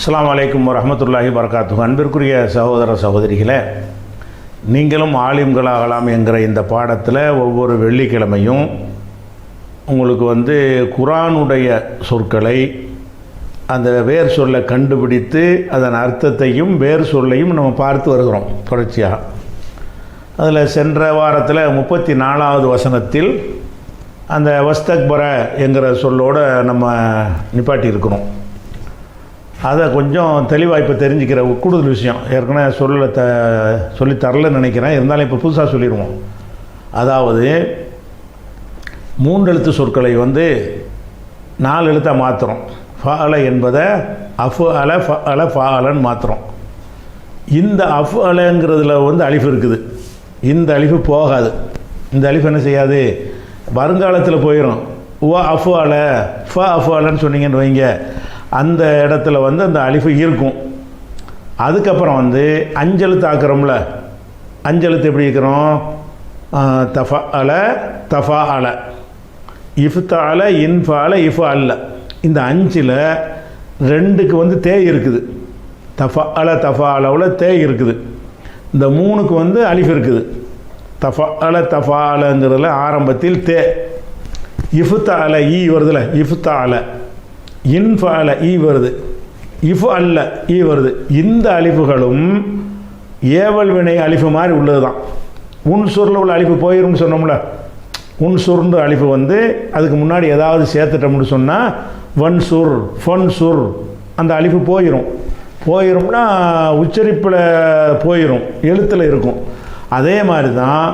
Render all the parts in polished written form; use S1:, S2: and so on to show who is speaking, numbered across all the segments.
S1: அஸ்ஸலாமு அலைக்கும் வரஹ்மத்துல்லாஹி வபரகாத்துஹு. அன்பிற்குரிய சகோதர சகோதரிகளே, நீங்களும் ஆலிம்களாகலாம் என்கிற இந்த பாடத்தில் ஒவ்வொரு வெள்ளிக்கிழமையும் உங்களுக்கு குர்ஆனுடைய சொற்களை அந்த வேர் சொல்லை கண்டுபிடித்து அதன் அர்த்தத்தையும் வேர் சொல்லையும் நம்ம பார்த்து வருகிறோம் தொடர்ச்சியாக. அதில் சென்ற வாரத்தில் 34வது வசனத்தில் அந்த வஸ்தக்பர என்கிற சொல்லோடு நம்ம நிப்பாட்டி இருக்கிறோம். அதை கொஞ்சம் தெளிவாக இப்போ தெரிஞ்சுக்கிற கூடுதல் விஷயம் ஏற்கனவே சொல்லி தரலன்னு நினைக்கிறேன். இருந்தாலும் இப்போ புதுசாக சொல்லிடுவோம். அதாவது 3 எழுத்து சொற்களை 4 எழுத்தாக மாற்றுறோம். ஃபஅல என்பதை அஃப் அல ஃப அல ஃபா அலன்னு மாற்றுறோம். இந்த அஃப் அலங்கிறதுல அலிஃப் இருக்குது. இந்த அலிஃபு போகாது. இந்த அலிஃப் என்ன செய்யாது, வருங்காலத்தில் போயிடும். உவ அஃப் அல ஃப அஃப் அலன்னு சொன்னீங்கன்னு வைங்க, அந்த இடத்துல அந்த அலிஃபு இருக்கும். அதுக்கப்புறம் 5 எழுத்து ஆக்குறோம்ல, 5 எழுத்து எப்படி இருக்கிறோம், தஃப அல தஃபா அல இஃப்த அல இன்ஃப அல இஃப் அல்ல. இந்த 5ல் 2க்கு தேய் இருக்குது. தஃபா அல தஃபா அளவில் தேய் இருக்குது. இந்த 3க்கு அலிஃப் இருக்குது. தஃபா அல தஃபா அலங்கிறதுல ஆரம்பத்தில் தே. இஃப்த அல ஈ வருதுல, இஃப்த அல. இன்ஃப அல ஈ வருது, இஃப் அல்ல ஈ வருது. இந்த அலிஃபுகளும் ஏவல் வினை அலிஃபு மாதிரி உள்ளது தான். உன்சுரில் உள்ள அலிஃபு போயிரும்னு சொன்னோம்ல, உன்சுர்ன்ற அலிஃபு அதுக்கு முன்னாடி ஏதாவது சேர்த்துட்டோம்னு சொன்னால் வன்சுர் ஃபன்சுர் அந்த அலிஃபு போயிரும்னா உச்சரிப்பில் போயிடும், எழுத்தில் இருக்கும். அதே மாதிரி தான்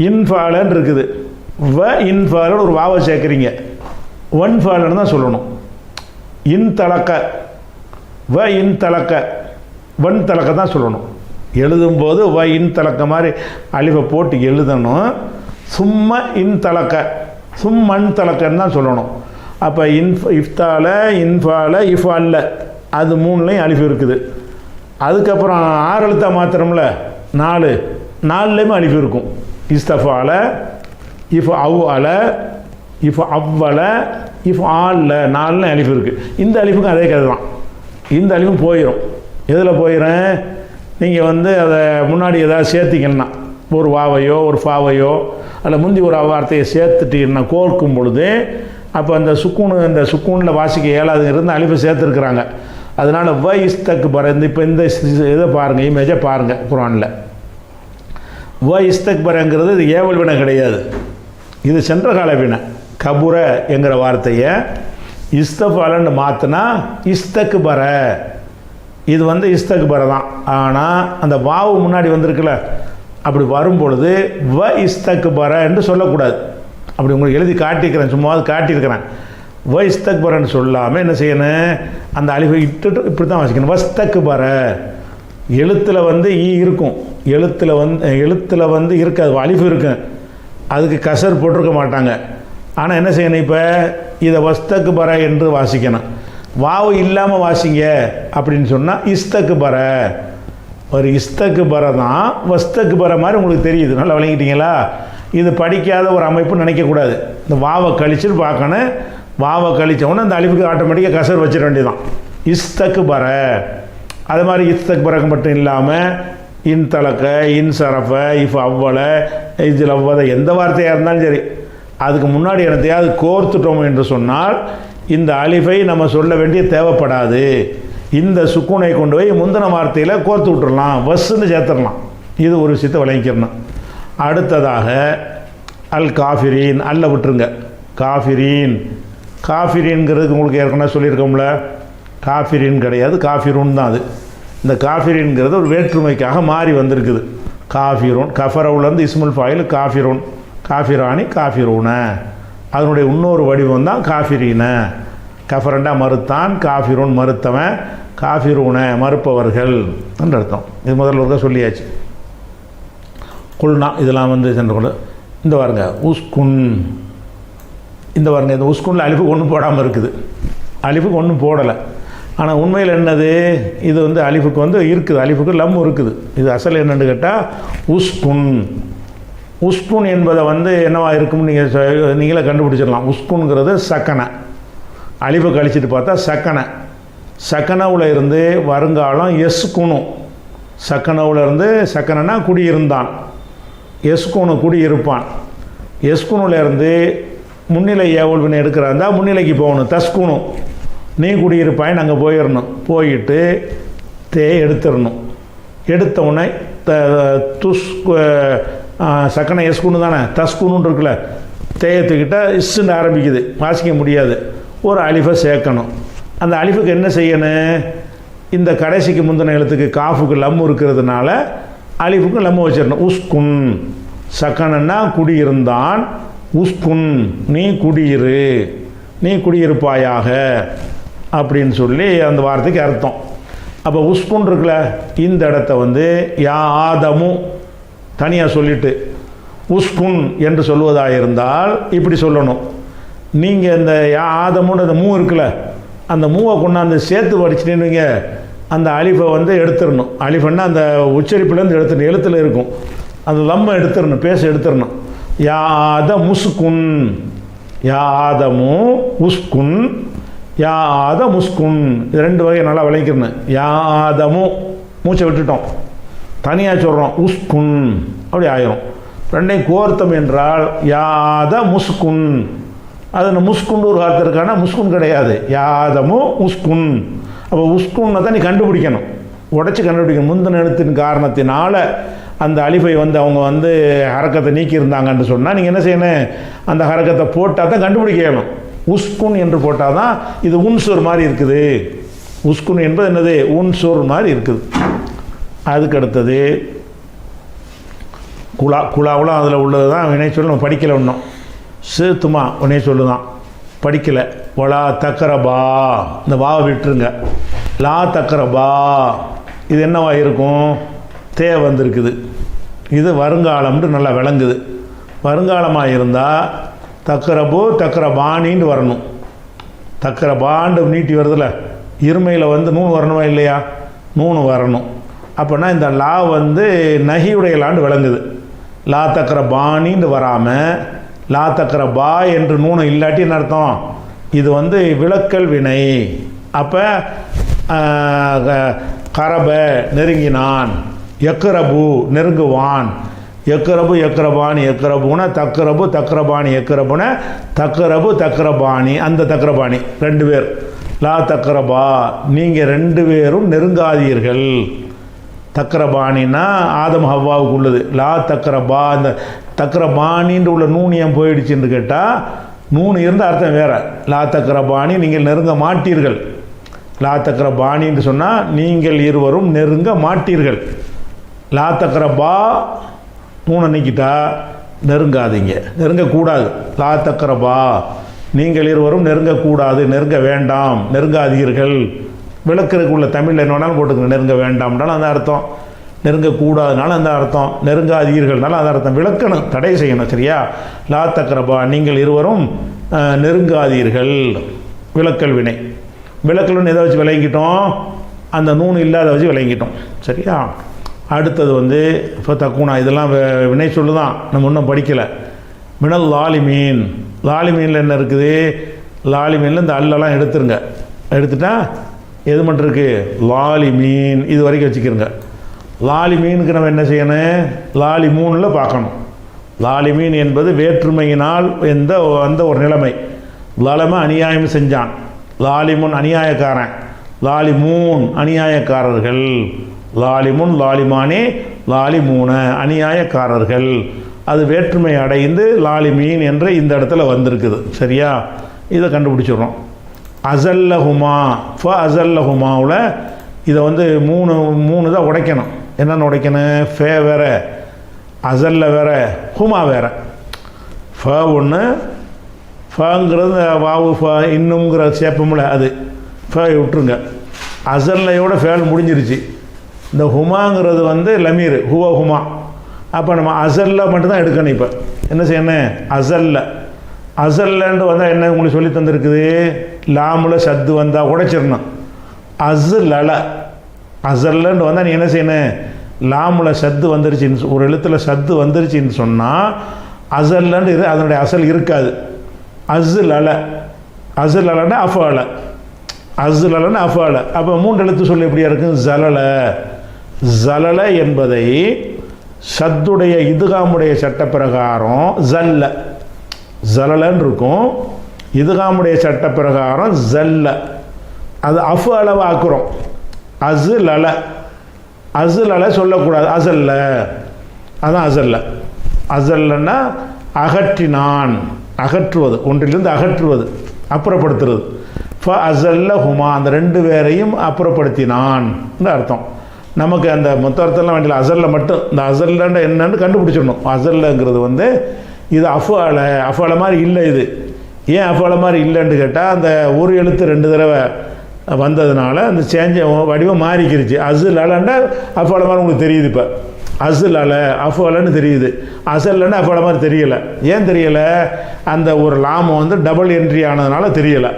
S1: இன்ஃபாலன்னு இருக்குது. வ இன்ஃபாலன்னு ஒரு வாவை சேர்க்குறீங்க, ஒன் ஃபாலன்னு தான் சொல்லணும். இன் தலக்க வ இன் தலக்க வன் தலக்க தான் சொல்லணும். எழுதும்போது வ இன் தலக்க மாதிரி அலிஃபை போட்டு எழுதணும். சும்மா இன் தலக்க சும்மன் தலக்கன்னு தான் சொல்லணும். அப்போ இஃப்தால இன்ஃபால இஃப் அல்ல அது 3லையும் அலிஃபு இருக்குது. அதுக்கப்புறம் 6 எழுத்தா மாத்திரம்ல 4லேயுமே அலிஃபு இருக்கும். இஸ்தஃபால இஃப் அவ் அல இஃப் அவ்வல இஃப் ஆல்ல 4 அலிஃபு இருக்குது. இந்த அலிஃபுக்கும் அதே கதை தான். இந்த அலிஃபும் போயிடும். எதில் போயிடும், நீங்கள் அதை முன்னாடி ஏதாவது சேர்த்திங்கன்னா, ஒரு வாவையோ ஒரு ஃபாவையோ அதில் முந்தி ஒரு வார்த்தையை சேர்த்துட்டீங்கன்னா கோர்க்கும் பொழுது, அப்போ அந்த சுக்கூனில் வாசிக்க இயலாது இருந்து அலிஃபை சேர்த்துருக்குறாங்க. அதனால் வ இஸ்தக்பர இப்போ இந்த இதை பாருங்கள், இமேஜை பாருங்கள். குர்ஆனில் வ இஸ்தக்பரங்கிறது இது ஏவல் வினை கிடையாது, இது சென்ற கால வினை. கபுர என்கிற வார்த்தையை இஸ்தஃபாலன்னு மாற்றினா இஸ்தக்பர, இது இஸ்தக்பர தான். ஆனால் அந்த வாவு முன்னாடி வந்திருக்குல்ல, அப்படி வரும்பொழுது வ இஸ்தக்பர என்று சொல்லக்கூடாது. அப்படி உங்களுக்கு எழுதி காட்டியிருக்கிறேன், சும்மாவது காட்டியிருக்கிறேன். வ இஸ்தக்பரன்னு சொல்லாமல் என்ன செய்யணும், அந்த அலிஃபை இட்டுட்டு இப்படி தான் வாசிக்கணும். வஸ்தக்பர எழுத்தில் ஈ இருக்கும், எழுத்தில் இருக்காது, அலிஃபு இருக்கும். அதுக்கு கசர் போட்டிருக்க மாட்டாங்க. ஆனால் என்ன செய்யணும், இப்போ இதை வஸ்தக்பர என்று வாசிக்கணும். வாவு இல்லாமல் வாசிங்க அப்படின்னு சொன்னால் இஸ்தக்பர. ஒரு இஸ்தக்பர தான் வஸ்தக்பர மாதிரி உங்களுக்கு தெரியுது. நல்லா விளங்கிட்டீங்களா? இது படிக்காத ஒரு அமைப்பு நினைக்கக்கூடாது. இந்த வாவை கழிச்சுட்டு பார்க்கணும். வாவை கழித்தவொன்னே அந்த அலிஃபுக்கு ஆட்டோமேட்டிக்காக கசர் வச்சிட வேண்டியதான். இஸ்தக்பர. அது மாதிரி இஸ்தக்பரக்கு மட்டும் இல்லாமல் இன் தலக்க இன் சரஃப இஃப் அவ்வள இதில் அவ்வளோ எந்த வார்த்தையாக இருந்தாலும் சரி, அதுக்கு முன்னாடி என்னத்தையாவது கோர்த்துட்டோம் என்று சொன்னால் இந்த அலிஃபை நம்ம சொல்ல வேண்டிய தேவைப்படாது. இந்த சுக்கூனை கொண்டு போய் முந்தின வார்த்தையில் கோர்த்து விட்டுடலாம், வஸ்ன்னு சேர்த்துடலாம். இது ஒரு விஷயத்தை விளங்கிக்கிறணும். அடுத்ததாக அல் காஃபிரீன், அல்ல விட்டுருங்க. காஃபிரீன், காஃபிரீன்கிறதுக்கு உங்களுக்கு ஏற்கனவே சொல்லியிருக்கோம்ல, காஃபிரீன் கிடையாது, காஃபிரூன் தான். அது இந்த காஃபிரீன்கிறது ஒரு வேற்றுமைக்காக மாறி வந்திருக்குது. காஃபிரூன் கஃபரவுலேருந்து இஸ்முல் ஃபாயில் காஃபிரூன், காஃபிரானி காஃபிரூன, அதனுடைய இன்னொரு வடிவம் தான் காஃபிரீன. கஃபரண்டா மறுத்தான், காஃபிரூன் மறுத்தவன், காஃபிரூன மறுப்பவர்கள் என்று அர்த்தம். இது முதல்ல ஒருக்கா சொல்லியாச்சு. குல்னா இதெல்லாம் சென்று கொண்டு இந்த பாருங்க உஸ்குன், இந்த பாருங்க இந்த உஸ்குனில் அலிஃபுக்கு ஒன்றும் போடாமல் இருக்குது, அலிஃபுக்கு ஒன்றும் போடலை. ஆனால் உண்மையில் என்னது, இது அலிஃபுக்கு இருக்குது, அலிஃபுக்கு லம் இருக்குது. இது அசல் என்னென்னு கேட்டால் உஸ்குன். உஸ்குன் என்பதை என்னவா இருக்கும்னு நீங்களே கண்டுபிடிச்சிடலாம். உஸ்குன்கிறது சக்கனை, அலிஃபை கழிச்சிட்டு பார்த்தா சக்கனை. சக்கனவில் இருந்து வருங்காலம் எஸ்குணு. சக்கனவில் இருந்து சக்கனனா குடியிருந்தான், எஸ்குணு குடியிருப்பான். எஸ்குணுல இருந்து முன்னிலை ஏவல் வினை எடுக்கிறாந்தா முன்னிலைக்கு போகணும். தஸ்குணு நீ குடியிருப்பாய், நாங்கள் போயிடணும். போயிட்டு தே எடுத்துடணும். எடுத்த உடனே துஸ் சக்கனை எஸ்குணு தானே, தஸ்குணுன்னு இருக்குல்ல, தேயத்துக்கிட்ட இஸ்ன்னு ஆரம்பிக்குது, வாசிக்க முடியாது. ஒரு அலிஃபை சேர்க்கணும். அந்த அலிஃபுக்கு என்ன செய்யணும்? இந்த கடைசிக்கு முந்தின எழுத்துக்கு காஃபுக்கு லம்மு இருக்கிறதுனால அலிஃபுக்கு லம்மு வச்சிடணும். உஸ்குன் சக்கனன்னா குடியிருந்தான், உஸ்குன் நீ குடியிரு, நீ குடியிருப்பாயாக அப்படின்னு சொல்லி அந்த வார்த்தைக்கு அர்த்தம். அப்போ உஸ்குன் இருக்குல்ல, இந்த இடத்த வந்து யா ஆதமு தனியாக சொல்லிட்டு உஸ்குன் என்று சொல்வதாக இருந்தால் இப்படி சொல்லணும். நீங்கள் இந்த யா ஆதமுன்னு அந்த மூ இருக்குல்ல, அந்த மூவை கொண்டாந்து சேர்த்து படிச்சுட்டேன்னு அந்த அலிஃபை வந்து எடுத்துடணும். அலிஃபன்னா அந்த உச்சரிப்புலேருந்து எடுத்துடணும், எழுத்தில் இருக்கும். அந்த லம்மை எடுத்துடணும், பேச எடுத்துடணும். யா ஆத முஸ்குன், யா ஆதமு உஸ்குன், யா ஆத முஸ்குன். இது ரெண்டு வகை நல்லா விளங்கிக்கணும். யா ஆதமு மூச்சை விட்டுட்டோம், தனியாக சொல்கிறோம் உஸ்குன், அப்படி ஆயிரும். ரெண்டையும் கோர்த்தம் என்றால் யாத முஸ்குன். அது முஸ்குன்னு ஒரு வார்த்தை இருக்கானா, முஸ்குன் கிடையாது, யாதமோ உஸ்குன். அப்போ உஸ்குன்னை தான் நீ கண்டுபிடிக்கணும், உடச்சி கண்டுபிடிக்கணும். முந்தின எழுத்தின் காரணத்தினால அந்த அலிஃபை வந்து அவங்க வந்து ஹரக்கத்தை நீக்கியிருந்தாங்கன்னு சொன்னால் நீங்கள் என்ன செய்யணும்? அந்த ஹரக்கத்தை போட்டால் தான் கண்டுபிடிக்கணும். உஸ்குன் என்று போட்டால் தான் இது உன்சூர் மாதிரி இருக்குது. உஸ்குன் என்பது என்னது? உன்சூர் மாதிரி இருக்குது. அதுக்கு அடுத்தது குலா. குலாவெலாம் அதில் உள்ளது தான் வினை சொல்லி நம்ம படிக்கலை இன்னும். சேத்துமா உடனே சொல்லுதான், படிக்கலை. வலா தக்கரபா, இந்த வாவை விட்டுருங்க. லா தக்கரபா, இது என்னவா இருக்கும்? தே வந்திருக்குது. இது வருங்காலம்னு நல்லா விளங்குது. வருங்காலமாக இருந்தால் தக்கரபோ தக்கரபானின்னு வரணும். தக்கரபாண்டு நீட்டி வருதுல்ல, இருமையில் வந்து நூன் வரணுமா இல்லையா? நூன் வரணும். அப்போனா இந்த லா வந்து நஹியுடைய லாண்டு விளங்குது. லா தக்கர பானின்னு வராமல் லா தக்கர பா என்று நூனை இல்லாட்டி என்ன அர்த்தம்? இது வந்து விளக்கல் வினை. அப்போ கரப நெருங்கினான், எக்கரபு நெருங்குவான், எக்கரபு எக்கரபாணி எக்கரபுன தக்கரபு தக்கரபாணி எக்கரபுன தக்கரபு தக்கரபாணி. அந்த தக்கரபாணி ரெண்டு பேர். லா தக்கரபா, நீங்கள் ரெண்டு பேரும் நெருங்காதீர்கள். தக்கரபாணின்னா ஆதம் ஹவ்வாவுக்கு உள்ளது. லா தக்கரபா, இந்த தக்கரபாணின்ற உள்ள நூனியம் போயிடுச்சுன்னு கேட்டால் நூனு இருந்த அர்த்தம் வேறு. லா தக்கரபாணி நீங்கள் நெருங்க மாட்டீர்கள். லா தக்கரபாணின்னு சொன்னால் நீங்கள் இருவரும் நெருங்க மாட்டீர்கள். லா தக்கரபா நூனை நீக்கிட்டா நெருங்காதீங்க, நெருங்கக்கூடாது. லா தக்கரபா நீங்கள் இருவரும் நெருங்கக்கூடாது, நெருங்க வேண்டாம், நெருங்காதீர்கள். விளக்குறதுக்கு உள்ள தமிழில் என்ன வேணாலும் போட்டுக்கணும். நெருங்க வேண்டாம்னாலும் அந்த அர்த்தம், நெருங்கக்கூடாதுனாலும் அந்த அர்த்தம், நெருங்காதீர்கள்னாலும் அந்த அர்த்தம். விளக்கணும், தடை செய்யணும். சரியா? லா தக்கரபா நீங்கள் இருவரும் நெருங்காதீர்கள். விளக்கல் வினை. விளக்கல்னு எதை வச்சு விளங்கிட்டோம்? அந்த நூன் இல்லாத வச்சு விளங்கிட்டோம். சரியா? அடுத்தது வந்து இப்போ தக்குனா, இதெல்லாம் வினை சொல்லுதான், நம்ம இன்னும் படிக்கலை. மினல் லாலிமீன். லாலிமீனில் என்ன இருக்குது? லாலிமீனில் இந்த அல்லெல்லாம் எடுத்துருங்க. எடுத்துட்டா எது மட்டும் இருக்குது? லாலிமீன். இது வரைக்கும் வச்சுக்கிறோங்க. லாலிமீனுக்கு நம்ம என்ன செய்யணும்? லாலிமூனில் பார்க்கணும். லாலிமீன் என்பது வேற்றுமையினால் அந்த ஒரு நிலைமை. லாலம அநியாயம் செஞ்சான், லாலிமுன் அநியாயக்காரன், லாலிமூன் அநியாயக்காரர்கள், லாலிமுன் லாலிமானே லாலிமூன அநியாயக்காரர்கள். அது வேற்றுமை அடைந்து லாலிமீன் என்ற இந்த இடத்துல வந்திருக்குது. சரியா? இதை கண்டுபிடிச்சிடுறோம். அசல்லஹுமா, ஃப அசல்லஹுமாவில் இதை வந்து மூணு தான் உடைக்கணும். என்னென்னு உடைக்கணும்? ஃபே வேற, அசல்ல வேற, ஹுமா வேற. ஃப ஒன்று, ஃபங்கிறது வாவு ஃப இன்னுங்கிற சேப்பமில்ல, அது ஃப விட்டுருங்க. அசல்லையோட ஃபேல் முடிஞ்சிருச்சு. இந்த ஹுமாங்கிறது வந்து லமீர், ஹுவ ஹுமா. அப்போ நம்ம அசல்ல மட்டும்தான் எடுக்கணும். இப்போ என்ன செய்யணும்? அசல்ல. அசல்லன்ட்டு வந்தால் என்ன உங்களுக்கு சொல்லி தந்துருக்குது? லாமுல சத்து வந்தால் உடைச்சிடணும். அசுலல. அசல்லன்ட்டு வந்தால் நீ என்ன செய்யணும்? லாமுல சத்து வந்துருச்சின்னு, ஒரு எழுத்தில் சத்து வந்துருச்சின்னு சொன்னால் அசல்லன்ட்டு இது அதனுடைய அசல் இருக்காது. அசுலல. அசுலலன்னா அஃபல. அஸ்லலன்னு அஃபால. அப்போ 3 எழுத்து சொல்லு எப்படியா இருக்கும்? ஜலல. ஜலல என்பதை ஷத்துடைய இதுகாமுடைய சட்ட பிரகாரம் ஜல்ல ஜலலன்னு இருக்கும். இதுகாமுடைய சட்ட பிரகாரம் ஜல்ல, அது அஃபு அளவு ஆக்குறோம். அஸ்லல. அஸ்லல சொல்லக்கூடாது, அசல்ல. அதான் அசல்ல. அசல்லன்னா அகற்றினான், அகற்றுவது, ஒன்றிலிருந்து அகற்றுவது, அப்புறப்படுத்துறது. ஃப அசல்ல ஹுமா, அந்த 2 பேரையும் அப்புறப்படுத்தினான் அர்த்தம். நமக்கு அந்த மொத்த அர்த்தம்லாம் வேண்டிய அசல்ல மட்டும், இந்த அசல்லன்னு என்னன்னு கண்டுபிடிச்சிடணும். அசல்லங்கிறது வந்து இது அஃபால, அஃபால மாதிரி இல்லை. இது ஏன் அஃபால மாதிரி இல்லைன்னு கேட்டால், அந்த ஒரு எழுத்து 2 தடவை வந்ததுனால அந்த சேஞ்ச வடிவம் மாறிக்கிருச்சு. அசுலன்னா அஃபால மாதிரி உங்களுக்கு தெரியுது. இப்போ அசுலல அஃபாலன்னு தெரியுது, அசல்லன்னு அஃபால மாதிரி தெரியலை. ஏன் தெரியலை? அந்த ஒரு லாமம் வந்து டபுள் என்ட்ரி ஆனதுனால தெரியலை.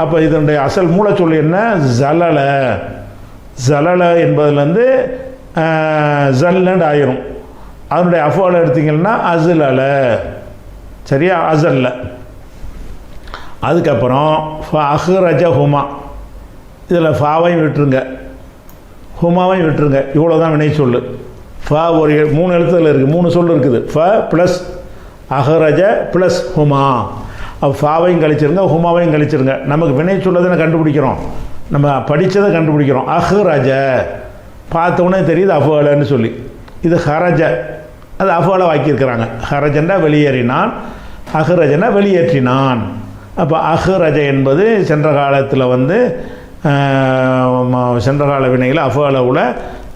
S1: அப்போ இதனுடைய அசல் மூலச்சொல் என்ன? ஜலல. ஜலல என்பதுலேருந்து ஜல்லண்டு ஆயிரும். அதனுடைய அஃபால எடுத்தீங்கன்னா அசுலல. சரியா? அசல்ல. அதுக்கப்புறம் அஹ்ரஜ ஹுமா, இதில் ஃபாவையும் விட்டுருங்க, ஹுமாவையும் விட்டுருங்க. இவ்வளோ தான் வினை சொல்லு. ஃபா ஒரு 3 எழுத்துல இருக்குது, 3 சொல் இருக்குது. ஃப ப்ளஸ் அஹ்ரஜ ப்ளஸ் ஹுமா. அப்போ ஃபாவையும் கழிச்சிருங்க, ஹுமாவையும் கழிச்சிருங்க. நமக்கு வினை சொல்லதை கண்டுபிடிக்கிறோம், நம்ம படித்ததை கண்டுபிடிக்கிறோம். அஹ்ரஜ பார்த்தோன்னே தெரியுது அஃபாலன்னு சொல்லி. இது ஹரஜ, அது அஃபால வாக்கியிருக்கிறாங்க. ஹரஜன்னா வெளியேறினான், அஹ்ரஜனா வெளியேற்றினான். அப்போ அஹ்ரஜ என்பது சென்ற காலத்தில் வந்து சென்ற கால வினையில் அஃபாலவுல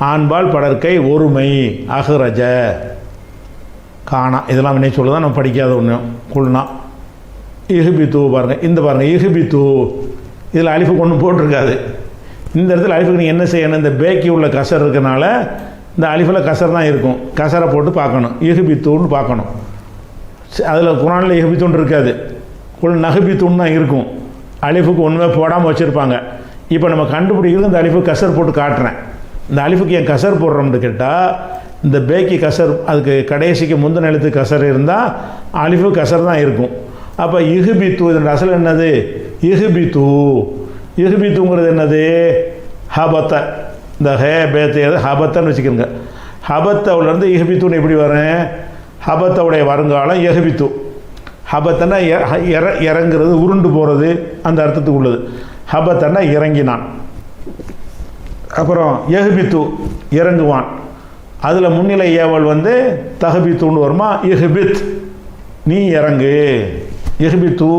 S1: ஆண்பால் படற்கை ஒருமை அஹ்ரஜ காணா. இதெல்லாம் வினை சொல்ல தான் நம்ம படிக்காத ஒன்று. குல்னா இஹ்பித்து பாருங்கள், இந்த பாருங்கள் இஹ்பித்து, இதில் அலிஃபு ஒன்றும் போட்டிருக்காது. இந்த இடத்துல அலிஃபுக்கு நீங்கள் என்ன செய்யணும்? இந்த பேக்கி உள்ள கசர் இருக்கனால இந்த அலிஃபில் கசர் தான் இருக்கும். கசரை போட்டு பார்க்கணும், இஹ்பித்துன்னு பார்க்கணும். அதில் குரானில் இஹ்பித்துன்னு இருக்காது, குல் நஹ்பித்துன்னு தான் இருக்கும். அலிஃபுக்கு ஒன்றுமே போடாமல் வச்சுருப்பாங்க. இப்போ நம்ம கண்டுபிடிக்கிறது இந்த அலிஃபு கசர் போட்டு காட்டுறேன். இந்த அலிஃபுக்கு என் கசர் போடுறோம்னு கேட்டால், இந்த பேக்கி கசர், அதுக்கு கடைசிக்கு முந்தின எழுத்து கசர் இருந்தால் அலிஃபு கசர் தான் இருக்கும். அப்போ இஹ்பித்து இதோட அசல் என்னது? இஹ்பித்து. இஹ்பித்துங்கிறது என்னது? ஹபத்த. இந்த ஹே பேத்து ஹபத்தன்னு வச்சுக்கோங்க. ஹபத்தவுலேருந்து இஹ்பித்துன்னு எப்படி வரேன்? ஹபத்தவுடைய வருங்காலம் எஹ்பித்து. ஹபத்தன்னா இறங்குறது, உருண்டு போகிறது, அந்த அர்த்தத்துக்கு உள்ளது. ஹபத்தன்னா இறங்கினான். அப்புறம் எஹ்பித்து இறங்குவான். அதில் முன்னிலை ஏவல் வந்து தஹபித்துன்னு வருமா? இஹ்பித் நீ இறங்கு, இஹ்பித்து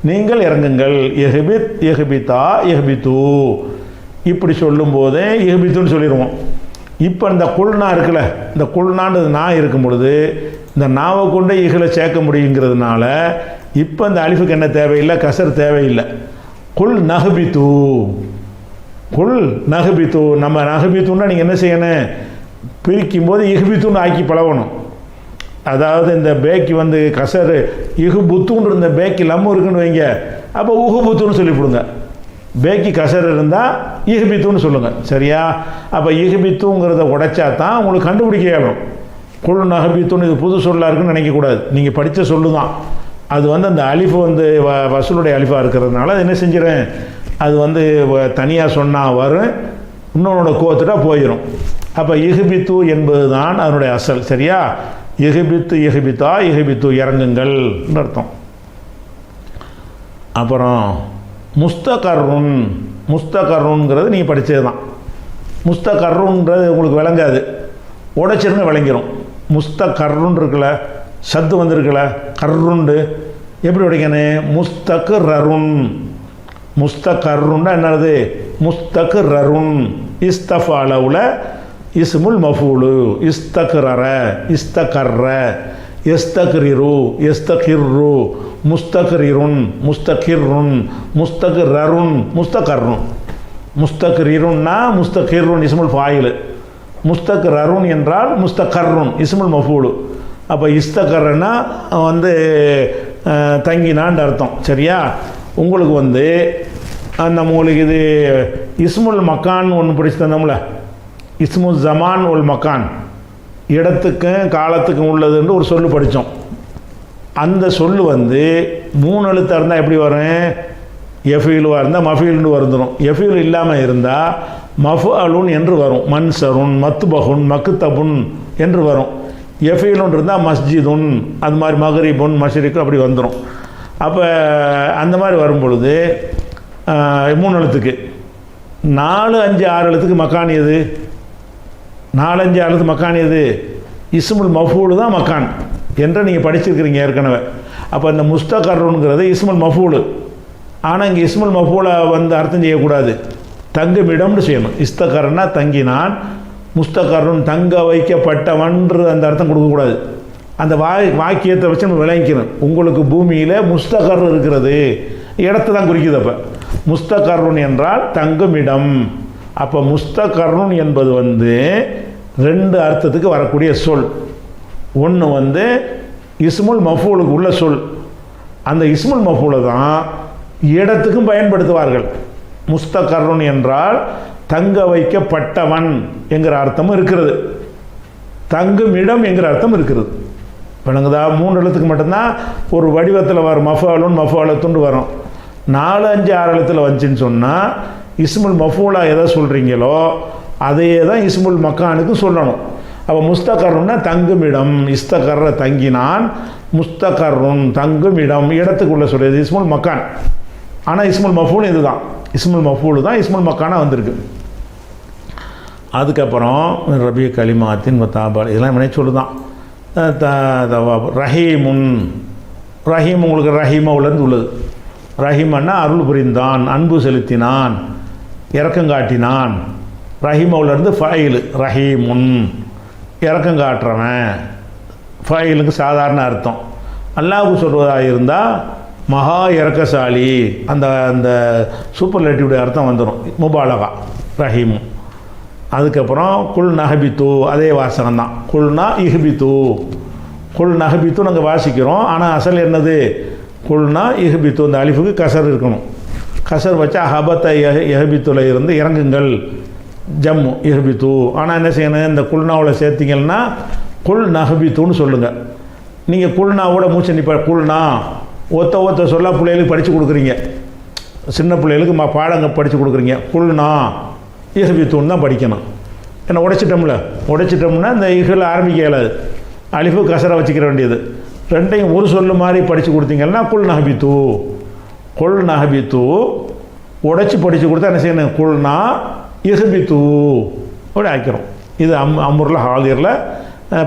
S1: நீங்கள் இறங்குங்கள், எஹ்பித் எஹ்பித்தா எஹ்பித்து இப்படி சொல்லும்போதே இஹ்பித்துன்னு சொல்லிடுவோம். இப்போ இந்த குல்னா இருக்குல்ல, இந்த குல்னான்றது நான் இருக்கும் பொழுது இந்த நாவை கொண்டு இகளை சேர்க்க முடியுங்கிறதுனால இப்போ இந்த அலிஃபுக்கு என்ன தேவையில்லை? கசர் தேவையில்லை. குல் நஹ்பித்து, குல் நஹ்பித்து. நம்ம நஹ்பித்துன்னா நீங்கள் என்ன செய்யணும்? பிரிக்கும் போது இஹ்பித்துன்னு ஆக்கி பழகணும். அதாவது இந்த பேக்கி வந்து கசர் இஹுபுத்துன்னு இருந்த பேக்கி லம்மு இருக்குன்னு வைங்க, அப்போ உஹுபுத்துன்னு சொல்லிவிடுங்க. பேக்கி கசர் இருந்தால் இஹ்பித்துன்னு சொல்லுங்கள். சரியா? அப்போ இஹ்பித்துங்கிறத உடைச்சா தான் உங்களுக்கு கண்டுபிடிக்க இயலும். குல் நஹ்பித்துன்னு இது புது சொல்லாக இருக்குன்னு நினைக்கக்கூடாது. நீங்கள் படித்த சொல்லு தான் அது. வந்து அந்த அலிஃபு வந்து வசூலுடைய அலிஃபாக இருக்கிறதுனால அது என்ன செஞ்சிடறேன்? அது வந்து தனியாக சொன்னால் வரும், இன்னொன்னோட கோத்துட்டா போயிடும். அப்போ இஹ்பித்து என்பது தான் அதனுடைய அசல். சரியா? இஹ்பித்து இஹ்பித்தா இஹ்பித்து இறங்குங்கள் அர்த்தம். அப்புறம் முஸ்தகர்ருன், முஸ்தகர்ருங்கிறது நீங்கள் படித்தது தான். முஸ்தகர்ருன்றது உங்களுக்கு விளங்காது, உடைச்சிருன்னு விளங்கிடும். முஸ்தகர்ருன் இருக்குல்ல, சத்து வந்திருக்குல்ல, கர்ருண்டு எப்படி உடைக்கணும்? முஸ்தகர்ருன். முஸ்தகர்ருன்னா என்னது? முஸ்தகர்ருன். இஸ்தஃபாலவுல இஸ்முல் மஃபூலு, இஸ்தக்ரர இஸ்தகர்ர எஸ்தக்ரிரு எஸ்தகிர்ரு முஸ்தக்ரிருன் முஸ்தகிர்ருன் முஸ்தக்ரருன் முஸ்தகர்ருன். முஸ்தக்ரிருன்னா முஸ்தகிர்ருன் இஸ்முல் ஃபாயில், முஸ்தக்ரருன் என்றால் முஸ்தகர்ருன் இஸ்முல் மஃபூலு. அப்போ இஸ்தகர்னா வந்து தங்கினான்னு அர்த்தம். சரியா? உங்களுக்கு வந்து அந்த உங்களுக்கு இது இஸ்முல் மக்கான் ஒன்று பிடிச்சி தந்தோம்ல, இஸ்முல் ஜமான் உல் மக்கான், இடத்துக்கும் காலத்துக்கும் உள்ளதுன்னு ஒரு சொல்லு படித்தோம். அந்த சொல்லு வந்து 3 எழுத்தாக இருந்தால் எப்படி வரும்? எஃபீலுவாக இருந்தால் மஃபீல்னு வந்துடும். எஃபீல் இல்லாமல் இருந்தால் மஃஅலுன் என்று வரும். மன்சருன், மத்துபகுன், மக்குத்தபுன் என்று வரும். எஃபீலுன் இருந்தால் மஸ்ஜிதுன், அது மாதிரி மகரிபுன், மஷ்ரிக்கு அப்படி வந்துடும். அப்போ அந்த மாதிரி வரும் பொழுது 3 எழுத்துக்கு 4, 5, 6 எழுத்துக்கு மக்கான் எது? 4, 5, 6 எழுத்து மக்கான் எது? இஸ்முல் மஃபூலு தான் மக்கான் என்று நீங்கள் படிச்சிருக்கிறீங்க ஏற்கனவே. அப்போ இந்த முஸ்தகர்ங்கிறது இஸ்முல் மஃபூலு. ஆனால் இங்கே இஸ்முல் மஃபூலை அர்த்தம் செய்யக்கூடாது, தங்குமிடம்னு செய்யணும். இஸ்தகர்னா தங்கினான், முஸ்தகர்னு தங்க வைக்கப்பட்டவன்று அந்த அர்த்தம் கொடுக்கக்கூடாது. அந்த வாக்கியத்தை வச்சு நம்ம விளங்கிக்கணும். உங்களுக்கு பூமியில் முஸ்தகர் இருக்கிறது, இடத்தை தான் குறிக்குது. அப்போ முஸ்தகர்ன் என்றால் தங்குமிடம். அப்போ முஸ்தகர்ன் என்பது 2 அர்த்தத்துக்கு வரக்கூடிய சொல். ஒன்று இஸ்முல் மஃபூலுக்கு உள்ள சொல். அந்த இஸ்முல் மஃபூலை தான் இடத்துக்கும் பயன்படுத்துவார்கள். முஸ்தகர்ன் என்றால் தங்க வைக்கப்பட்டவன் என்கிற அர்த்தமும் இருக்கிறது, தங்குமிடம் என்கிற அர்த்தம் இருக்கிறது. விளங்குதா? 3 எழுத்துக்கு மட்டும்தான் ஒரு வடிவத்தில் வரும். மஃபாலுன் மஃபாலத்துண்டு வரும். 4, 5, 6 எழுத்தில் வந்துச்சுன்னு சொன்னால் இஸ்முல் மஃபூலா எதை சொல்கிறீங்களோ அதையே தான் இஸ்முல் மக்கானுக்கு சொல்லணும். அப்போ முஸ்தகர்னா தங்குமிடம், இஸ்தகர்ற தங்கினான், முஸ்தகர்ன் தங்குமிடம், இடத்துக்குள்ள சொல்கிறது இஸ்முல் மக்கான். ஆனால் இஸ்முல் மஃபூல் இது தான், இஸ்முல் மஃபூல் தான் இஸ்முல் மக்கானாக வந்திருக்கு. அதுக்கப்புறம் ரபி கலிமாத்தின் தாபால் இதெல்லாம் வினை சொல்லுதான். ரஹீமுன், ரஹீம் உங்களுக்கு ரஹீமாவுலேருந்து உள்ளது. ரஹீமன்னா அருள் புரிந்தான், அன்பு செலுத்தினான், இரக்கங்காட்டினான். ரஹீமாவிலேருந்து ஃபைலு ரஹீமுன், இரக்கங்காட்டுறவன். ஃபைலுக்கு சாதாரண அர்த்தம். அல்லாஹ்வுக்கு சொல்வதாக இருந்தால் மகா இரக்கசாலி, அந்த அந்த சூப்பர்லேட்டிவுடைய அர்த்தம் வந்துடும், முபாலகா ரஹீமு. அதுக்கப்புறம் குல் நஹபித்து, அதே வாசகம் தான். குல்னா இஹ்பித்து, குல் நஹபித்து நாங்கள் வாசிக்கிறோம். ஆனால் அசல் என்னது? குல்னா இஹ்பித்து. அந்த அலிஃபுக்கு கசர் இருக்கணும். கசர் வச்சா ஹபத்த எஹபித்துல இருந்து இறங்குங்கள், ஜம்மு இஹ்பித்து. ஆனால் என்ன செய்யணும்? இந்த குல்னாவில் சேர்த்திங்கன்னா குல் நஹபித்துன்னு சொல்லுங்கள். நீங்கள் குல்னாவோட மூச்சு நிப்ப குல்னா ஒத்த சொல்ல பிள்ளைகளுக்கு படித்து கொடுக்குறீங்க, சின்ன பிள்ளைகளுக்கு பாடங்கள் படித்து கொடுக்குறீங்க. குல்னா இஹ்பித்துன்னு தான் படிக்கணும். ஏன்னா உடைச்சிட்டோம்னா இந்த இஹில் ஆரம்பிக்க இயலாது. அலிஃபு கசரை வச்சுக்கிற வேண்டியது. ரெண்டையும் ஒரு சொல்லு மாதிரி படித்து கொடுத்தீங்கன்னா குல் நஹபித்து, குல் நஹபித்து. உடைச்சி படித்து கொடுத்தா என்ன செய்யணும்? குல்னா இஹ்பித்து அப்படி ஆக்கிறோம். இது அம்முரில் ஹாலிரில்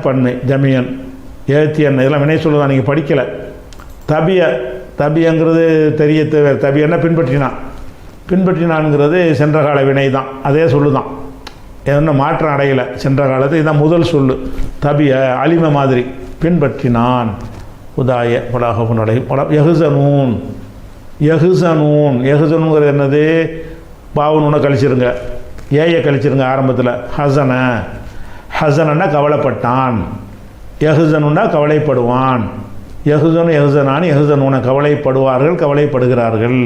S1: பன்மை ஜமியன் ஏத்தியன் இதெல்லாம் வினை சொல்லுதான். நீங்கள் படிக்கலை. தபியங்கிறது தெரிய தேவை. தபியன்னா பின்பற்றினான்ங்கிறது சென்ற கால வினை தான், அதே சொல்லு தான், என்ன மாற்றம் அடையலை. சென்ற காலத்து இதுதான் முதல் சொல்லு. தபிய அலிம மாதிரி பின்பற்றினான். உதாய பலாகபுன் அடை எஹுசனூன், எஹுசனூங்கிறது என்னது? பாவனூனை கழிச்சிருங்க, ஏயை கழிச்சிருங்க ஆரம்பத்தில். ஹசனா கவலைப்பட்டான், எஹுசனுன்னா கவலைப்படுவான். எஹுசனான் எஹுசனூன கவலைப்படுவார்கள், கவலைப்படுகிறார்கள்.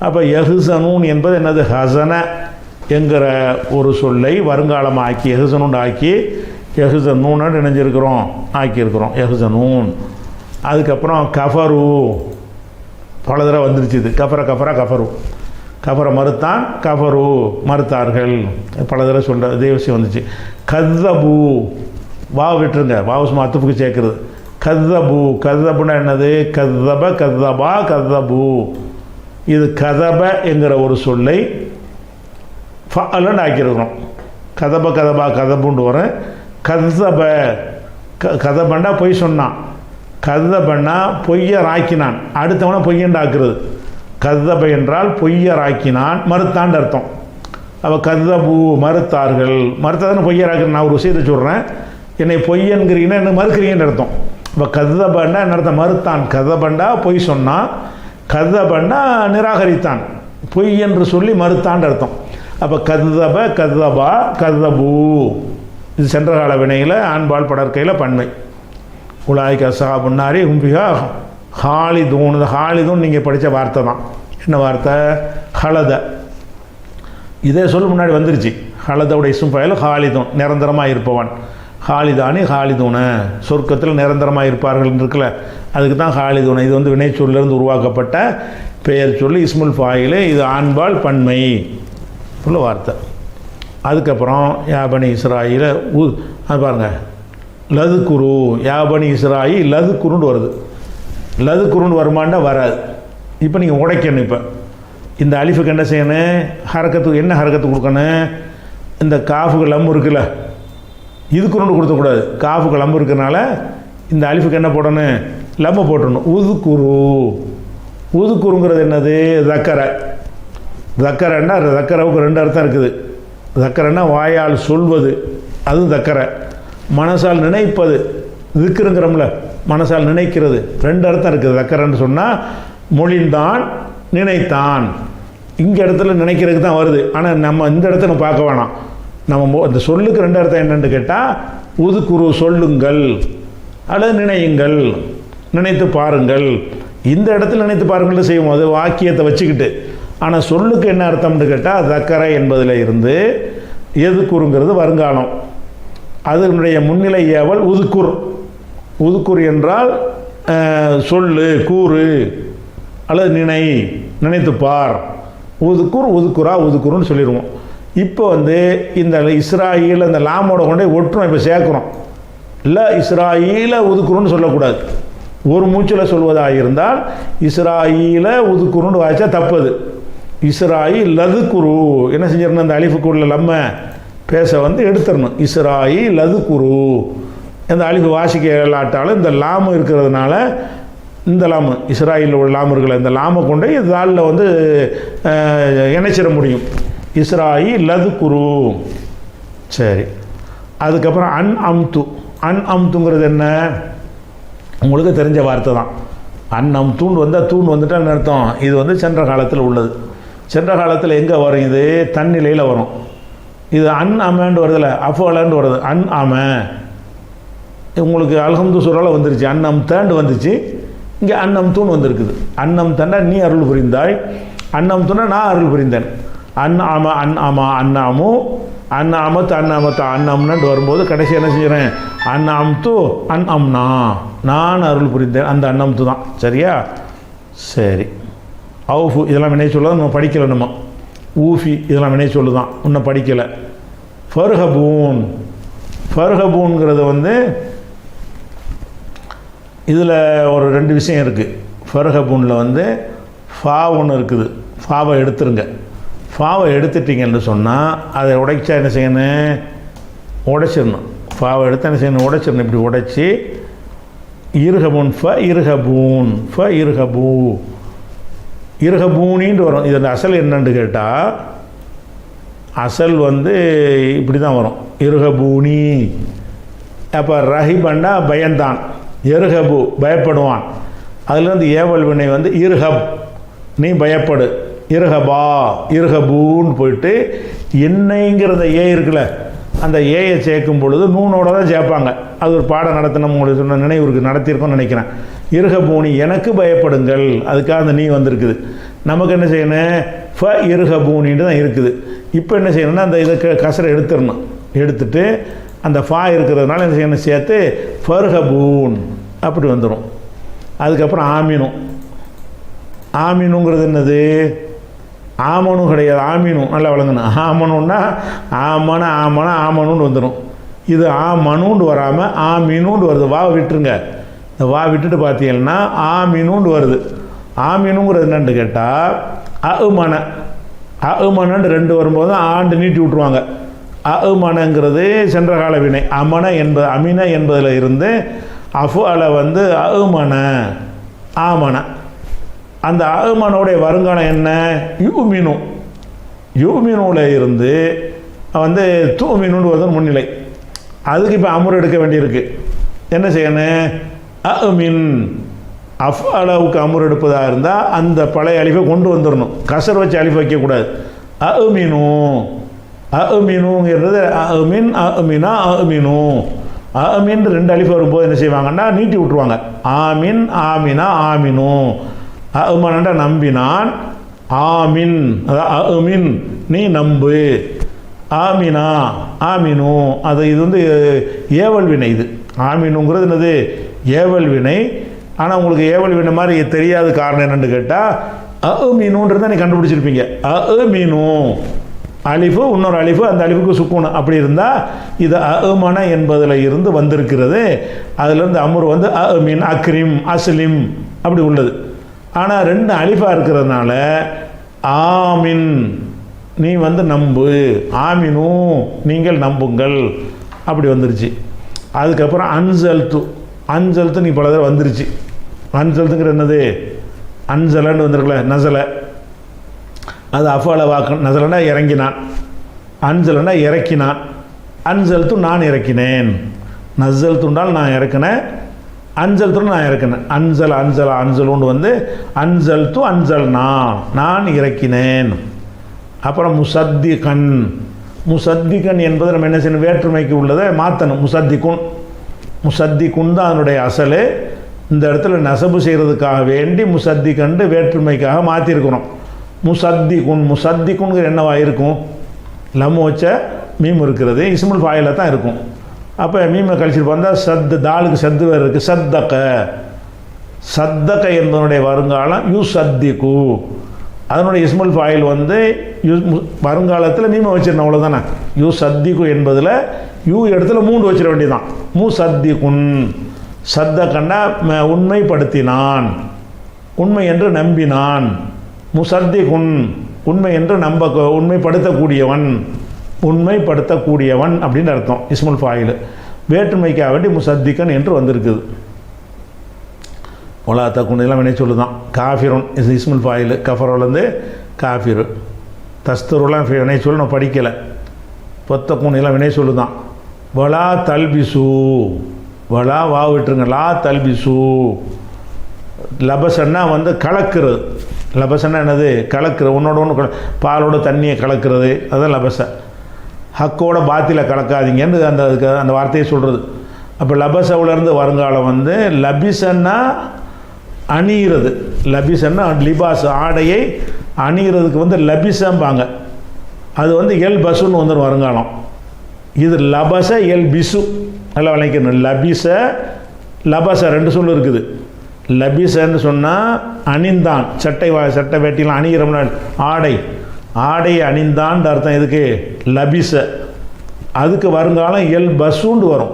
S1: அப்போ எஹுசனூன் என்பது என்னது? ஹசன என்கிற ஒரு சொல்லை வருங்காலமாக்கி எஹுசனூன் ஆக்கி எஹுசனூன்னு நினைஞ்சிருக்கிறோம், ஆக்கியிருக்கிறோம் எஹுசனூன். அதுக்கப்புறம் கஃபரு பல தடவை வந்துருச்சு. இது கஃபரு கஃபரை மறுத்தான், கஃபரு மறுத்தார்கள், பல தடவை சொல்கிற இதே விஷயம் வந்துச்சு. கத்தபு வாவ் விட்டுருங்க, வாவு சும்மா அத்துப்புக்கு சேர்க்குறது. கத்தபுன்னா என்னது? கத்தபு. இது கதப என்கிற ஒரு சொல்லை ஃபஅலன்னு ஆக்கியிருக்கிறோம். கதபுண்டு வரும். கதபண்டா பொய் சொன்னான், கதபன்னா பொய்யராக்கினான், அடுத்தவனை பொய்யண்டாக்குறது. கதப என்றால் பொய்யராக்கினான், மறுத்தாண்டு அர்த்தம். அப்போ கதபு மறுத்தார்கள், மறுத்தாதானே பொய்யராக்குறேன். நான் ஒரு விஷயத்தை சொல்கிறேன், என்னை பொய்யன்கிறீங்கன்னா என்ன மறுக்கிறீங்கன்னு அர்த்தம். இப்போ கதபண்டா என்ன அர்த்தம்? மறுத்தான். கதபண்டா பொய் சொன்னான், கதபண்டா நிராகரித்தான், பொய் என்று சொல்லி மறுத்தாண்டு அர்த்தம். அப்போ கதபு இது சென்ற கால வினையில் ஆண்பால் படற்கையில் பன்மை. உலாய்க்கு அஸ்ஹாபுன்னாரி ஹும்பிகா ஹாலிதூன். இந்த ஹாலிதூன் நீங்கள் படித்த வார்த்தை தான். என்ன வார்த்தை? ஹலத. இதே சொல்லு முன்னாடி வந்துருச்சு. ஹலதோட இஸ்ம் ஃபைல் ஹாலிதூன், நிரந்தரமாக இருப்பவன். ஹாலிதானி ஹாலிதூன, சொர்க்கத்தில் நிரந்தரமாக இருப்பார்கள் இருக்குல்ல, அதுக்கு தான் ஹாலிதுன். இது வந்து வினை சொல்லிருந்து உருவாக்கப்பட்ட பெயர் சொல்லி இஸ்முல் ஃபாயில். இது ஆண்பால் பன்மை உள்ள வார்த்தை. அதுக்கப்புறம் யாபனி இஸ்ராயில் அது பாருங்கள், லது குரு யாபனி இஸ்ராயி லது குருன்னு வருது. லது குருன்னு வருமானா வராது. இப்போ நீங்கள் உடைக்கணும். இப்போ இந்த அலிஃபுக்கு என்ன செய்யணும்? ஹரக்கத்துக்கு என்ன ஹரக்கத்து கொடுக்கணும்? இந்த காஃபுக்கு லம்பு இருக்குல்ல, இதுக்கு ரெண்டு கொடுத்தக்கூடாது. காஃபுக்கு லம்பு இருக்கிறனால இந்த அலிஃபுக்கு என்ன போடணும்? லம்பு போட்டுடணும். உதுக்குரு. உதுக்குருங்கிறது என்னது? தக்கரை. தக்கரைன்னா தக்கரவுக்கு ரெண்டு அர்த்தம் இருக்குது. தக்கரைன்னா வாயால் சொல்வது, அது தக்கரை. மனசால் நினைப்பது, திக்ருங்கிறோம்ல, மனசால் நினைக்கிறது, ரெண்டு அர்த்தம் இருக்குது. தக்கரைன்னு சொன்னால் மொழிந்தான், நினைத்தான். இங்கே இடத்துல நினைக்கிறதுக்கு தான் வருது. ஆனால் நம்ம இந்த இடத்த நம்ம பார்க்க வேணாம். நம்ம இந்த சொல்லுக்கு ரெண்டு அர்த்தம் என்னென்னு கேட்டால், உதுக்குரு சொல்லுங்கள் அல்லது நினையுங்கள், நினைத்து பாருங்கள். இந்த இடத்துல நினைத்து பாருங்கள் செய்வோம், அது வாக்கியத்தை வச்சுக்கிட்டு. ஆனால் சொல்லுக்கு என்ன அர்த்தம்னு கேட்டால், தக்கரை என்பதில் இருந்து எதுக்குருங்கிறது வருங்காலம். அதனுடைய முன்னிலை ஏவல் உதுக்குர். உதுக்குர் என்றால் சொல்லு, கூறு அல்லது நினை, நினைத்து பார். உதுக்குர், உதுக்குரா, உதுக்குருன்னு சொல்லிடுவோம். இப்போ வந்து இந்த இஸ்ராயில் அந்த லாமோட கொண்டே ஒட்டுறோம். இப்போ சேர்க்குறோம். இல்லை இஸ்ராயில உதுக்குருன்னு சொல்லக்கூடாது. ஒரு மூச்சில் சொல்வதாக இருந்தால் இஸ்ராயில உதுக்குருன்னு வாய்ச்சா தப்புது. இஸ்ராயில் லது குரு என்ன செஞ்சிடணும்? அந்த அலிஃபுக்குள்ள லம்ம பேச வந்து எடுத்துடணும். இஸ்ராயில் லது குரு. இந்த அலிஃபு வாசிக்க இல்லாட்டாலும் இந்த லாமு இருக்கிறதுனால, இந்த லாமு இஸ்ராயில் உள்ள லாமு இருக்கிற இந்த லாமை கொண்டு தாளில் வந்து இணைச்சிட முடியும். இஸ்ராயில் லது குரு. சரி, அதுக்கப்புறம் அன் அம்து. அன் அம்துங்கிறது என்ன? உங்களுக்கு தெரிஞ்ச வார்த்தை தான். அன்னம் தூண் வந்தால், தூண் வந்துட்டால் அர்த்தம் இது வந்து சென்ற காலத்தில் உள்ளது. சென்ற காலத்தில் எங்கே வரும்? இது தன்னிலையில் வரும். இது அன் அமேண்டு வருதில்ல, அஃபோலாண்டு வருது. அன் அம உங்களுக்கு அல்ஹம்து சூறால வந்துருச்சு. அன்னம் தேண்டு வந்துச்சு. இங்கே அன்னம் தூண் வந்திருக்குது. அன்னம் தண்டா நீ அருள் புரிந்தாய், அன்னம் தூணா நான் அருள் புரிந்தேன். அன் ஆமா அன் ஆமா அன்னாமு அன்னாமத்து அன்னாமத்து அன்னம்னு வரும்போது கடைசி என்ன செஞ்சுறேன்? அன்னாம்து அன் அம்னா, நான் அருள் புரிந்தேன். அந்த அன்னம்து தான். சரியா? சரி. அவுஃபு இதெல்லாம் வினை சொல்லுதான், நம்ம படிக்கலை. நம்ம ஊஃபி இதெல்லாம் வினை சொல்லுதான், இன்னும் படிக்கலை. ஃபர்ஹபூன். ஃபர்ஹபூன்கிறது வந்து இதில் ஒரு ரெண்டு விஷயம் இருக்குது. ஃபர்ஹபூனில் வந்து ஃபா ஒன்று இருக்குது. ஃபாவை எடுத்துருங்க. ஃபாவை எடுத்துட்டிங்கன்னு சொன்னால் அதை உடைச்சா என்ன செய்யணும்? உடைச்சிடணும். ஃபாவை எடுத்து என்ன செய்யணும்? உடைச்சிடணும். இப்படி உடைச்சி இருஹபூன் ஃப இருஹபூன் ஃப இருஹபூ இருஹபூனின்னு வரும். இதோட அசல் என்னன்னு கேட்டால், அசல் வந்து இப்படி தான் வரும். இருஹபூனி. அப்போ ரஹிபண்டா பயந்தான், எருஹபு பயப்படுவான். அதுலேருந்து ஏவல் வினை வந்து இருஹப் நீ பயப்படு, இருஹபா இருஹபூன்னு போயிட்டு என்னைங்கிறத ஏ இருக்குல்ல, அந்த ஏயை சேர்க்கும் பொழுது நூனோட தான் சேர்ப்பாங்க. அது ஒரு பாடம் நடத்தின உங்களுக்கு சொன்ன நினைவு இருக்குது, நடத்தியிருக்கோன்னு நினைக்கிறேன். இருஹபூனி எனக்கு பயப்படுங்கள், அதுக்காக அந்த நீ வந்திருக்குது. நமக்கு என்ன செய்யணும்? ஃப இருஹபூனின்னு தான் இருக்குது. இப்போ என்ன செய்யணும்னா அந்த இதை கசரை எடுத்துடணும். எடுத்துட்டு அந்த ஃபா இருக்கிறதுனால என்ன செய்யணும்? சேர்த்து ஃபர்ஹபூன் அப்படி வந்துடும். அதுக்கப்புறம் ஆமீனும். ஆமீனுங்கிறது என்னது? ஆமனும் கிடையாது, ஆமீனும். நல்லா வழங்கணும். ஆமனுன்னா ஆமன ஆமன ஆமனுன்னு வந்துடும். இது ஆமனுண்டு வராமல் ஆமீனுண்டு வருது. வா விட்டுருங்க. இந்த வா விட்டுட்டு பார்த்தீங்கன்னா ஆமீனுண்டு வருது. ஆமீனுங்கிறது என்னன்னு கேட்டால், அமன அமனன்னு ரெண்டு வரும்போது ஆண்டு நீட்டி விட்ருவாங்க. அமனங்கிறது சென்ற கால வினை. அமன என்பது அமின என்பதில் இருந்து அஃபு அல வந்து அமன ஆமன. அந்த அமனோடைய வருங்காலம் என்ன? யூமினு. யூமினுல இருந்து வந்து தூமினுன்னு வருது முன்னிலை. அதுக்கு இப்போ அமுர் எடுக்க வேண்டியிருக்கு. என்ன செய்யணும்? அமின். அஃப் அளவுக்கு அமுர் எடுப்பதாக இருந்தால் அந்த பழைய அலிஃபை கொண்டு வந்துடணும். கசர் வச்சு அலிஃப் வைக்கக்கூடாது. அமினு. அமினுங்கிறது அமின் அமினா அமினு. அமின் ரெண்டு அலிஃப் வரும்போது என்ன செய்வாங்கன்னா நீட்டி விட்டுருவாங்க. ஆமின் ஆமினா ஆமினு. அமனண்டா நம்பினான். ஆமின் அதான் அமின் நீ நம்பு. ஆமினா ஆமினு அது இது வந்து ஏவல் வினை. இது ஆமினுங்கிறது என்னது? ஏவல் வினை. ஆனால் உங்களுக்கு ஏவல் வின மாதிரி தெரியாத காரணம் என்னென்னு கேட்டால் மீனுன்றதை நீ கண்டுபிடிச்சிருப்பீங்க. மீனு அலிஃபு இன்னொரு அலிஃபு, அந்த அலிஃபுக்கு சுக்கூன் அப்படி இருந்தால் இது மன என்பதில் இருந்து வந்திருக்கிறது. அதுலேருந்து அமுர் வந்து மீன் அக்ரிம் அஸ்லிம் அப்படி உள்ளது. ஆனால் 2 அலிஃபா இருக்கிறதுனால ஆமின் நீ வந்து நம்பு, ஆமினு நீங்கள் நம்புங்கள் அப்படி வந்துருச்சு. அதுக்கப்புறம் அன்சல்த்து நீ பல தடவை வந்துருச்சு. அன்சல்த்துங்கிற என்னது அன்சலன்னு வந்திருக்கல, நசலை அது அஃபால வாக்கு. நசலன்னா இறங்கினான், அன்சலன்னா இறக்கினான். அன்சல்த்து நான் இறக்கினேன், நசல்த்துண்டால் நான் இறக்கினேன், அன்சல்த்துன்னு நான் இறக்கினேன். அன்சலுன்னு வந்து அன்சல்னா நான் இறக்கினேன். அப்புறம் முசத்திகன் என்பது நம்ம என்ன செய்யணும், வேற்றுமைக்கு உள்ளதை மாற்றணும். முசத்திகுன் தான் அதனுடைய அசல். இந்த இடத்துல நசபு செய்கிறதுக்காக வேண்டி முசத்திகண்டு வேற்றுமைக்காக மாற்றிருக்கணும். முசத்திகுன்கிற என்னவா இருக்கும், லம்மு வச்ச மீம் இருக்கிறது, இஸ்முல் ஃபாயில தான் இருக்கும். அப்போ மீமை கழிச்சிட்டு வந்தால் தாளுக்கு சத்து வேறு இருக்குது. சத்தக என்பதனுடைய வருங்காலம் யுசத்திகு, அதனுடைய இஸ்முல் ஃபாயில் வந்து வருங்காலத்தில் மீமை வச்சிடணும், அவ்வளோதானே. யுசத்திகு என்பதில் யூ இடத்துல 3 வச்சிட வேண்டியதான். முசத்திகுன் சத்தகன்னா உண்மைப்படுத்தினான், உண்மை என்று நம்பினான். முசத்திகுன் உண்மை என்று உண்மைப்படுத்தக்கூடியவன் அப்படின்னு அர்த்தம். இஸ்முல் ஃபாயில் வேற்றுமைக்காக வேண்டி முசத்திகன் என்று வந்திருக்குது. ஒலா தக்குன் இதெல்லாம் வினை சொல்லுதான். காஃபிருன் இஸ்முல் ஃபாயில், கஃபரோலேருந்து காஃபிரு. தஸ்தருலாம் வினை சொல்லு நான் படிக்கலை. பொத்தக்குன் இதெல்லாம் வினை சொல்லுதான். வலா தல்பிசு, வலா வா விட்டுருங்க, லா தல்பிசு. லபசன்னா வந்து கலக்கிறது. லபசன்னா என்னது, கலக்கிறது. ஒன்றோட ஒன்று பாலோட தண்ணியை கலக்கிறது, அதுதான் லபச. ஹக்கோட பாத்தில கலக்காதீங்கன்னு அந்த வார்த்தையை சொல்கிறது. அப்போ லபசவுலேருந்து வருங்காலம் வந்து லபிசன்னா அணிகிறது. லபிசன்னா லிபாஸ் ஆடையை அணிகிறதுக்கு வந்து லபிசம்பாங்க. அது வந்து எல் பசுன்னு வந்துடும் வருங்காலம். இது லபச எல் பிசு நல்லா விளைக்கணும். லபச 2 சொல்லு இருக்குது. லபிசன்னு சொன்னால் அணிந்தான், சட்டை வேட்டிலாம் அணிகிறோம்னா ஆடை அணிந்தான்னு அர்த்தம். இதுக்கு லபிச, அதுக்கு வருங்காலம் எல் பசுண்டு வரும்.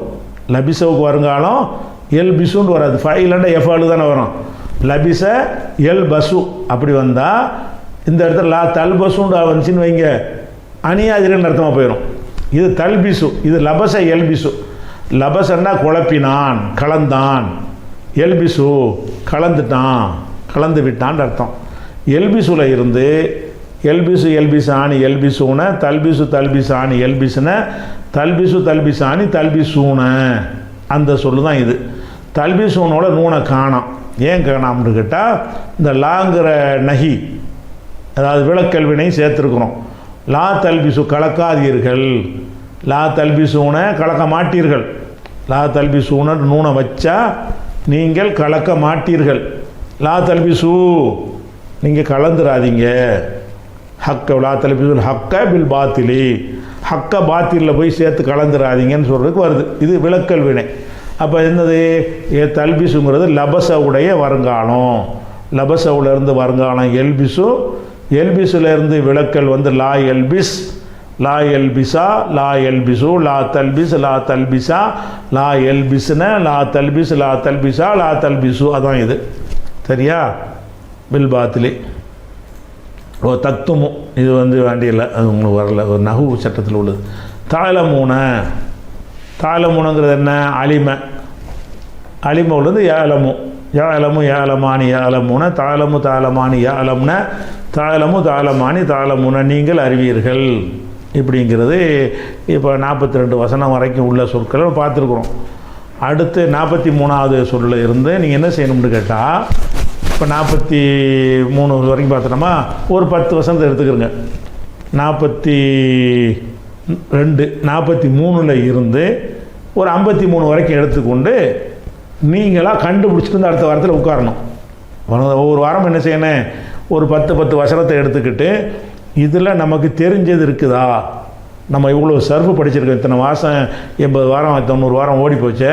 S1: லபிசவுக்கு வருங்காலம் எல் பிசுண்டு வராது, ஃபைலண்டா எஃபாலு தானே வரும். லபிச எல் பசு அப்படி வந்தால் இந்த இடத்துல லா தல்பசுண்டு வந்துச்சுன்னு வைங்க, அணியாதிரன்னு அர்த்தமாக போயிடும். இது தல்பிசு, இது லபச எல்பிசு. லபசன்னா குழப்பினான், கலந்தான். எல்பிசு கலந்துட்டான், கலந்து விட்டான் அர்த்தம். எல்பிசுல இருந்து எல்பிசானி எல்பிசூன, தல்பிசானி எல்பிசுன, தல்பிசானி தல்பிசூன அந்த சொல்லு தான் இது. தல்பிசூனோட நூனை காணாம். ஏன் காணாம்னு கேட்டால் இந்த லாங்கிற நகி, அதாவது விளக்கல்வினை சேர்த்துருக்குறோம். லா தல்பிசு கலக்காதீர்கள், லா தல்பிசூன கலக்க மாட்டீர்கள். லா தல்பிசூன நூனை வச்சா நீங்கள் கலக்க மாட்டீர்கள். லா தல்பிசு நீங்கள் கலந்துராதீங்க. லா தல்பிசு ஹக்க பில் பாத்திலி, ஹக்க பாத்திலில் போய் சேர்த்து கலந்துராதீங்கன்னு சொல்கிறதுக்கு வருது. இது விளக்கல் வினை. அப்போ என்னது, தல்பிசுங்கிறது லபச உடைய வருங்காலம். லபசவுலேருந்து வருங்காலம் எல்பிசு, எல்பிசுலேருந்து விளக்கல் வந்து லா எல்பிஸ், லா எல்பிசா, லா எல்பிசு, லா தல்பிஸ், லா தல்பிசா, லா எல்பிஸ்ன, லா தல்பிஸ், லா தல்பிசா, லா தல்பிசு. அதான் இது சரியா. பில் பாத்திலி தத்துமு இது வந்து வேண்டியில்லை, அது உங்களுக்கு வரல, ஒரு நகு சட்டத்தில் உள்ளது. தாளமுனங்கிறது என்ன, அலிம உள்ளது ஏலமு, ஏலமானி ஏலமுன, தாளமானி ஏலம்ன, தாளமானி நீங்கள் அறிவீர்கள் இப்படிங்கிறது. இப்போ 42 வசனம் வரைக்கும் உள்ள சொற்களை பார்த்துருக்குறோம். அடுத்து 43வது சொல்லில் இருந்து நீங்கள் என்ன செய்யணும்னு கேட்டால், இப்போ 43 வரைக்கும் பார்த்தோம்னா ஒரு 10 வசனத்தை எடுத்துக்கிறோங்க. 42 43ல் இருந்து ஒரு 53 வரைக்கும் எடுத்துக்கொண்டு நீங்களாக கண்டுபிடிச்சிட்டு அடுத்த வாரத்தில் உட்காரணும். ஒவ்வொரு வாரம் என்ன செய்யணும், ஒரு 10 வசனத்தை எடுத்துக்கிட்டு இதில் நமக்கு தெரிஞ்சது இருக்குதா, நம்ம இவ்வளோ சர்ஃபு படிச்சிருக்கோம், இத்தனை மாதம் 80 வாரம் 90 வாரம் ஓடி போச்சு,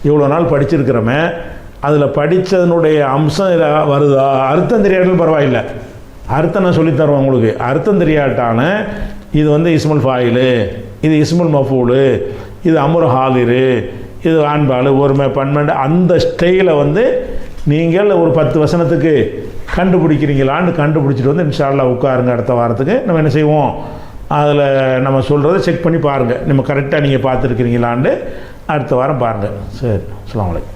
S1: இவ்வளோ நாள் படிச்சிருக்கிறோமே, அதில் படித்ததனுடைய அம்சம் வருதா, அர்த்தம் தெரியாட்டாலும் பரவாயில்லை, அர்த்தம் நான் சொல்லித்தருவேன் உங்களுக்கு. அர்த்தம் தெரியாட்டான இது வந்து இஸ்முல் ஃபாயிலு, இது இஸ்முல் மஃபூலு, இது அமுர் ஹாலிரு, இது ஆண்பால் ஒருமை பன்மண்டு, அந்த ஸ்டைலை வந்து நீங்கள் ஒரு 10 வசனத்துக்கு கண்டுபிடிக்கிறீங்களான்னு கண்டுபிடிச்சிட்டு வந்து இன்ஷா அல்லாஹ் உட்காருங்க. அடுத்த வாரத்துக்கு நம்ம என்ன செய்வோம், அதில் நம்ம சொல்கிறத செக் பண்ணி பாருங்கள், நம்ம கரெக்டாக நீங்கள் பார்த்துருக்கிறீங்களான்னு அடுத்த வாரம் பாருங்கள். சரி, அஸ்ஸலாமு அலைக்கும்.